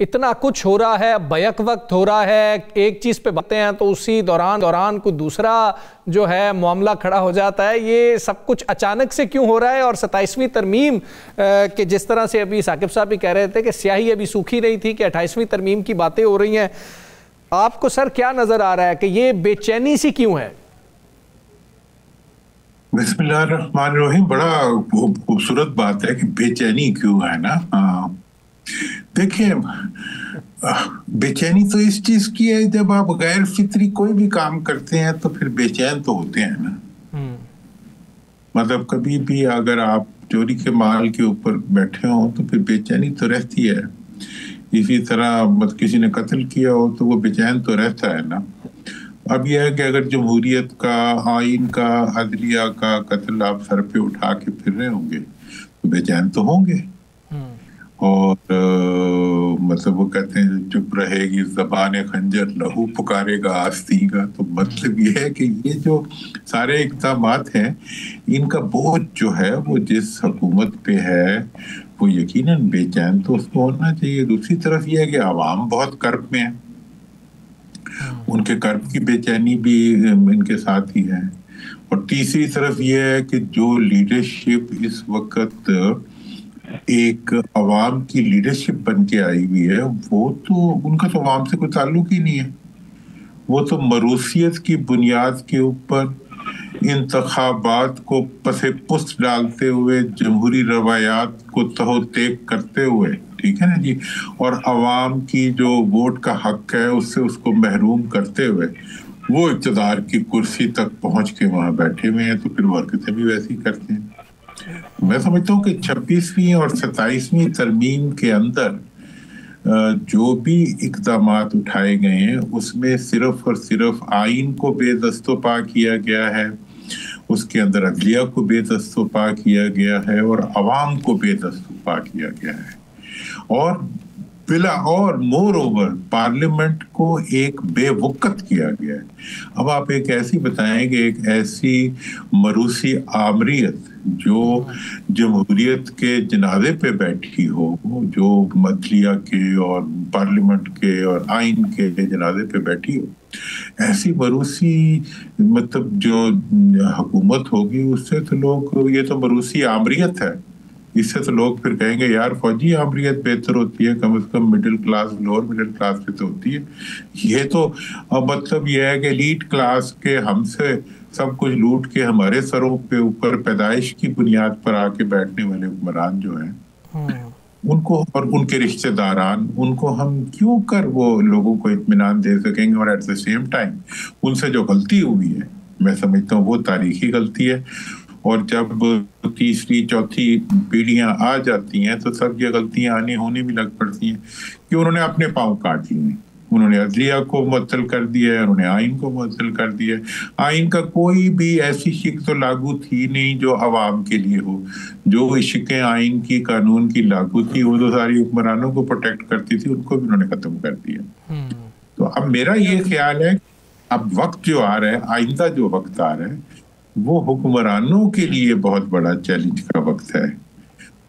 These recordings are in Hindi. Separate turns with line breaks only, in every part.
इतना कुछ हो रहा है, बैक वक्त हो रहा है, एक चीज पे बातें हैं तो उसी दौरान कोई दूसरा जो है मामला खड़ा हो जाता है। ये सब कुछ अचानक से क्यों हो रहा है? और 27वीं तरमीम के जिस तरह से अभी साकिब साहब भी कह रहे थे कि स्याही अभी सूखी नहीं थी कि 28वीं तरमीम की बातें हो रही हैं, आपको सर क्या नजर आ रहा है कि ये बेचैनी सी क्यों है?
बिस्मिल्लाहिर्रहमानिर्रहीम। बड़ा खूबसूरत बात है कि बेचैनी क्यों है ना। देखिए, बेचैनी तो इस चीज की है, जब आप गैर फित्री कोई भी काम करते हैं तो फिर बेचैन तो होते हैं ना। मतलब कभी भी अगर आप चोरी के माल के ऊपर बैठे हो तो फिर बेचैनी तो रहती है। इसी तरह मतलब किसी ने कत्ल किया हो तो वो बेचैन तो रहता है ना। अब यह है कि अगर जमहूरियत का, आइन का, अदलिया का कत्ल आप सर पे उठा के फिर रहे होंगे तो बेचैन तो होंगे। और मतलब वो कहते हैं चुप रहेगी ज़बान खंजर लहू पुकारेगा आस्तीगा। तो मतलब ये है कि ये जो सारे इक़दामात हैं इनका बोझ जो है वो जिस हुकूमत पे है वो यकीनन बेचैन तो उसको होना चाहिए। दूसरी तरफ ये है कि आवाम बहुत कर्ब में है, उनके कर्ब की बेचैनी भी इनके साथ ही है। और तीसरी तरफ ये है कि जो लीडरशिप इस वक्त एक अवाम की लीडरशिप बन के आई हुई है वो तो उनका तो अवाम से कोई ताल्लुक ही नहीं है। वो तो मरूसियत की बुनियाद के ऊपर इंतखाबात को पसे पुस्त डालते हुए, जमहूरी रवायात को तहोतेक करते हुए, ठीक है ना जी, और अवाम की जो वोट का हक है उससे उसको महरूम करते हुए वो इक़्तिदार की कुर्सी तक पहुंच के वहां बैठे हुए हैं। तो फिर हरकतें भी वैसी करते हैं। मैं समझता हूँ कि 26वीं और 27वीं तरमीम के अंदर जो भी इक़दामात उठाए गए हैं उसमें सिर्फ और सिर्फ आइन को बेदस्तोपा किया गया है, उसके अंदर अदलिया को बेदस्तोपा किया गया है और अवाम को बेदस्तोपा किया गया है। और मोर ओवर पार्लियामेंट को एक बेवकत किया गया है। अब आप एक ऐसी बताएं कि एक ऐसी मरूसी आमरीत जो जमहूरियत के जनाजे पे बैठी हो, जो अदलिया के और पार्लियामेंट के और आइन के जनाजे पे बैठी हो, ऐसी मरूसी मतलब जो हुकूमत होगी उससे तो लोग, ये तो मरूसी आमरीत है, इससे तो लोग फिर कहेंगे यार फौजी आमरीत बेहतर होती है, कम से कम middle class, lower middle class पे तो होती है। ये तो मतलब ये है कि एलीट क्लास के हमसे सब कुछ लूट के हमारे सरों पे ऊपर पैदाइश की बुनियाद पर आके बैठने वाले हुक्मरान जो हैं उनको और उनके रिश्तेदारान, उनको हम क्यों कर वो लोगों को इत्मीनान दे सकेंगे। और एट द सेम टाइम उनसे जो गलती हुई है मैं समझता हूँ वो तारीखी गलती है। और जब तीसरी चौथी पीढ़ियां आ जाती हैं तो सब ये गलतियां आनी होनी भी लग पड़ती हैं कि उन्होंने अपने पांव काट लिए। उन्होंने अदलिया को मुअत्तल कर दिया है, उन्होंने आइन को मुअत्तल कर दिया है। आइन का कोई भी ऐसी शिक तो लागू थी नहीं जो अवाम के लिए हो। जो शिकें आइन की, कानून की लागू थी वो तो सारी हुक्मरानों को प्रोटेक्ट करती थी, उनको भी उन्होंने खत्म कर दिया। तो अब मेरा ये ख्याल है अब वक्त जो आ रहा है, आइंदा जो वक्त आ रहा है वो हुक्मरानों के लिए बहुत बड़ा चैलेंज का वक्त है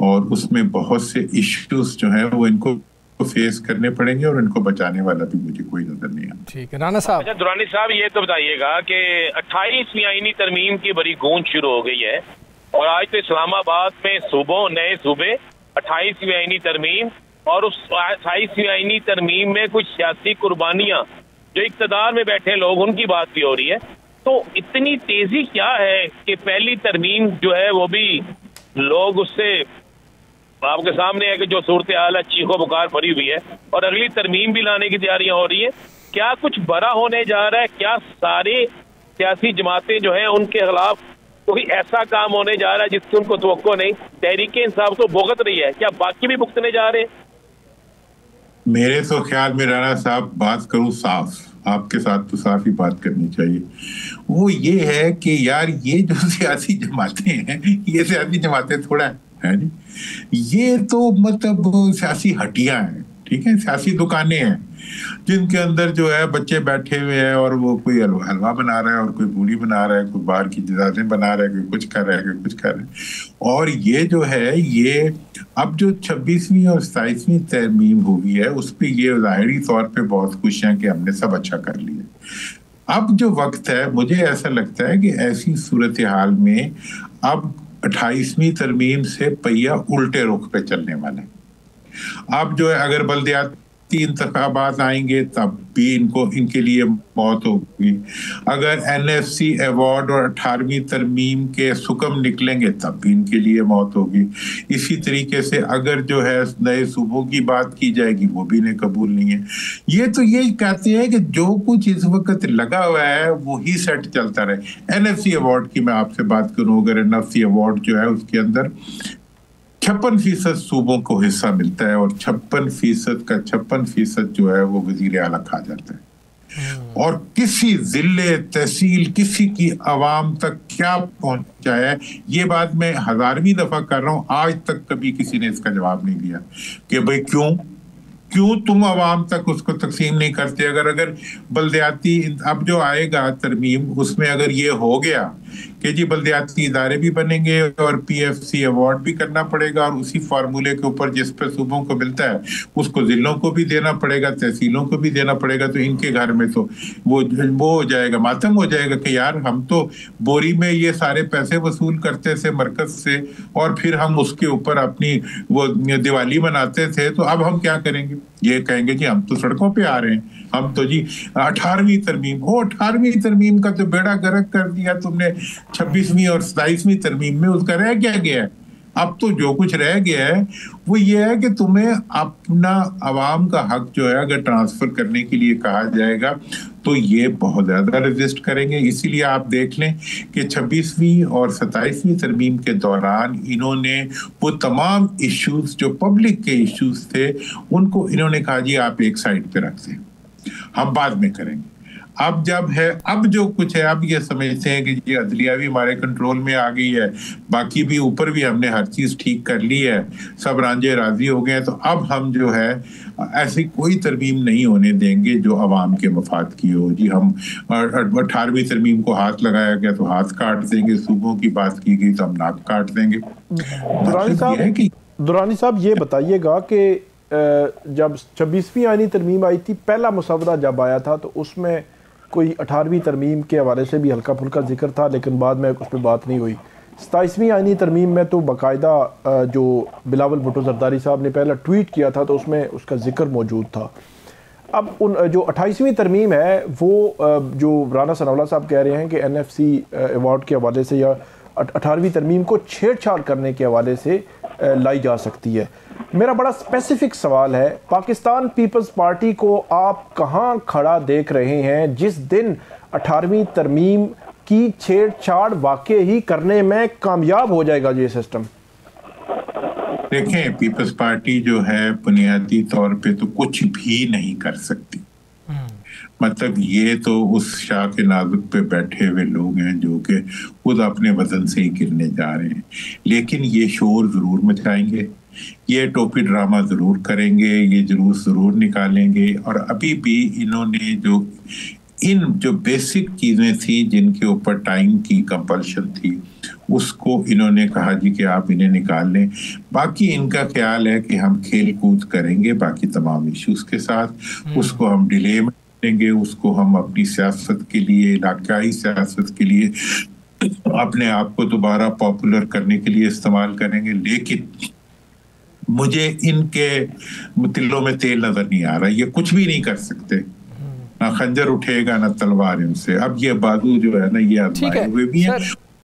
और उसमें बहुत से इश्यूज जो हैं वो इनको फेस करने पड़ेंगे और इनको बचाने वाला भी मुझे कोई नजर नहीं आता।
ठीक है राना साहब।
अच्छा दुरानी साहब, ये तो बताइएगा कि 28वीं आईनी तरमीम की बड़ी गूंज शुरू हो गई है और आज तो इस्लामाबाद में सुबह नए सूबे 28वीं आईनी तरमीम और उस 28वीं आईनी तरमीम में कुछ सियासी कुर्बानियां जो इक्तदार में बैठे लोग उनकी बात भी हो रही है। तो इतनी तेजी क्या है कि पहली तरमीम जो है वो भी लोग उससे आपके सामने है कि जो सूरत हाल है चीखो पुकार भरी हुई है और अगली तरमीम भी लाने की तैयारियां हो रही है। क्या कुछ बड़ा होने जा रहा है? क्या सारे सियासी जमातें जो हैं उनके खिलाफ कोई ऐसा काम होने जा रहा है जिसकी उनको तवक्को नहीं? तहरीके इंसाफ तो भुगत रही है, क्या बाकी भी भुगतने जा रहे हैं?
मेरे तो ख्याल में राणा साहब बात करूं साफ, आपके साथ तो साफ ही बात करनी चाहिए। वो ये है कि यार ये जो सियासी जमातें हैं ये सियासी जमातें थोड़ा है जी, ये तो मतलब सियासी हटियां हैं, ठीक है, सियासी दुकानें हैं जिनके अंदर जो है बच्चे बैठे हुए हैं और वो कोई हलवा बना रहा है और कोई पूड़ी बना रहा है, कोई बाहर की चीजें बना रहा है, कोई कुछ कर रहा है, कोई कुछ कर रहा है। और ये जो है ये अब जो 26वीं और 27वीं तरमीम हुई है उस पर ये ज़ाहिरी तौर पे बहुत खुश हैं कि हमने सब अच्छा कर लिया। अब जो वक्त है, मुझे ऐसा लगता है कि ऐसी सूरत हाल में अब 28वीं तरमीम से पहिया उल्टे रुख पे चलने वाला है। अब जो है अगर बल्दियाती इंतखाबात आएंगे तब भी इनके लिए मौत होगी। अगर NFC अवार्ड और 18वीं तरमीम के सुकम निकलेंगे तब भी इनके लिए मौत होगी। इसी तरीके से अगर जो है नए सूबों की बात की जाएगी वो भी इन्हें कबूल नहीं है। ये तो ये कहते हैं कि जो कुछ इस वक्त लगा हुआ है वो ही सेट चलता रहे। NFC अवार्ड की मैं आपसे बात करूं, अगर NFC अवार्ड जो है उसके अंदर 56% सूबों को हिस्सा मिलता है और 56% का 56% जो है वो वजीर आला खा जाता है। और किसी जिले तहसील किसी की आवाम तक क्या पहुंचा है, ये बात मैं 1000वीं दफा कर रहा हूं, आज तक कभी किसी ने इसका जवाब नहीं दिया कि भाई क्यों तुम आवाम तक उसको तकसीम नहीं करते। अगर बल्दियाती अब जो आएगा तरमीम उसमें अगर ये हो गया कि जी बल्दियाती इदारे भी बनेंगे और PFC अवार्ड भी करना पड़ेगा और उसी फार्मूले के ऊपर जिस पे सूबों को मिलता है उसको जिलों को भी देना पड़ेगा, तहसीलों को भी देना पड़ेगा, तो इनके घर में तो वो हो जाएगा, मातम हो जाएगा कि यार हम तो बोरी में ये सारे पैसे वसूल करते थे मरकज से और फिर हम उसके ऊपर अपनी वो दिवाली मनाते थे, तो अब हम क्या करेंगे। ये कहेंगे जी हम तो सड़कों पे आ रहे हैं, हम तो जी 18वीं तरमीम का तो बेड़ा गर्क कर दिया तुमने 26वीं और 27वीं तरमीम में, उसका रह क्या गया है। अब तो जो कुछ रह गया है वो ये है कि तुम्हें अपना अवाम का हक जो है अगर ट्रांसफर करने के लिए कहा जाएगा तो ये बहुत ज्यादा रेजिस्ट करेंगे। इसीलिए आप देख लें कि 26वीं और 27वीं तरमीम के दौरान इन्होंने वो तमाम इश्यूज जो पब्लिक के इश्यूज थे उनको इन्होंने कहा जी आप एक साइड पे रख दें, हम बाद में करेंगे। अब जो कुछ है अब ये समझते हैं कि ये अदलिया भी हमारे कंट्रोल में आ गई है, बाकी भी ऊपर भी हमने हर चीज ठीक कर ली है, सब रांझे राजी हो गए हैं, तो अब हम जो है ऐसी कोई तरमीम नहीं होने देंगे जो अवाम के मफाद की हो। जी हम 18वीं तरमीम को हाथ लगाया गया तो हाथ काट देंगे, सूबों की बात की गई तो हम नाक काट देंगे।
दुरानी साहब ये बताइएगा कि जब 26वीं आईनी तरमीम आई थी, पहला मुसवदा जब आया था तो उसमें कोई 18वीं तरमीम के हवाले से भी हल्का फुल्का जिक्र था, लेकिन बाद में उस पर बात नहीं हुई। 27वीं आईनी तरमीम में तो बाकायदा जो बिलावल भुट्टो जरदारी साहब ने पहला ट्वीट किया था तो उसमें उसका जिक्र मौजूद था। अब जो 28वीं तरमीम है वो जो राना सनाउल्लाह साहब कह रहे हैं कि NFC अवार्ड के हवाले से या 18वीं तरमीम को छेड़छाड़ करने के हवाले से लाई जा सकती है। मेरा बड़ा स्पेसिफिक सवाल है, पाकिस्तान पीपल्स पार्टी को आप कहां खड़ा देख रहे हैं जिस दिन 18वीं तरमीम की छेड़छाड़ वाकई ही करने में कामयाब हो जाएगा ये सिस्टम?
देखें, पीपल्स पार्टी जो है बुनियादी तौर पे तो कुछ भी नहीं कर सकती। मतलब ये तो उस शाह के नाजुक पे बैठे हुए लोग हैं जो कि खुद अपने वजन से ही गिरने जा रहे हैं, लेकिन ये शोर जरूर मचाएंगे, ये टोपी ड्रामा जरूर करेंगे, ये जुलूस जरूर निकालेंगे। और अभी भी इन्होंने जो बेसिक चीजें थी जिनके ऊपर टाइम की कंपल्शन थी उसको इन्होंने कहा जी कि आप इन्हें निकाल लें। बाकी इनका ख्याल है कि हम खेल कूद करेंगे बाकी तमाम इश्यूज के साथ, उसको हम डिले में देंगे, उसको हम अपनी सियासत के लिए, इलाकाई सियासत के लिए, अपने आप को दोबारा पॉपुलर करने के लिए इस्तेमाल करेंगे। लेकिन मुझे इनके तिलों में तेल नजर नहीं आ रहा, ये कुछ भी नहीं कर सकते, ना खंजर उठेगा ना तलवार इनसे। अब ये बाजू जो है ना ये आजमाए हुए भी हैं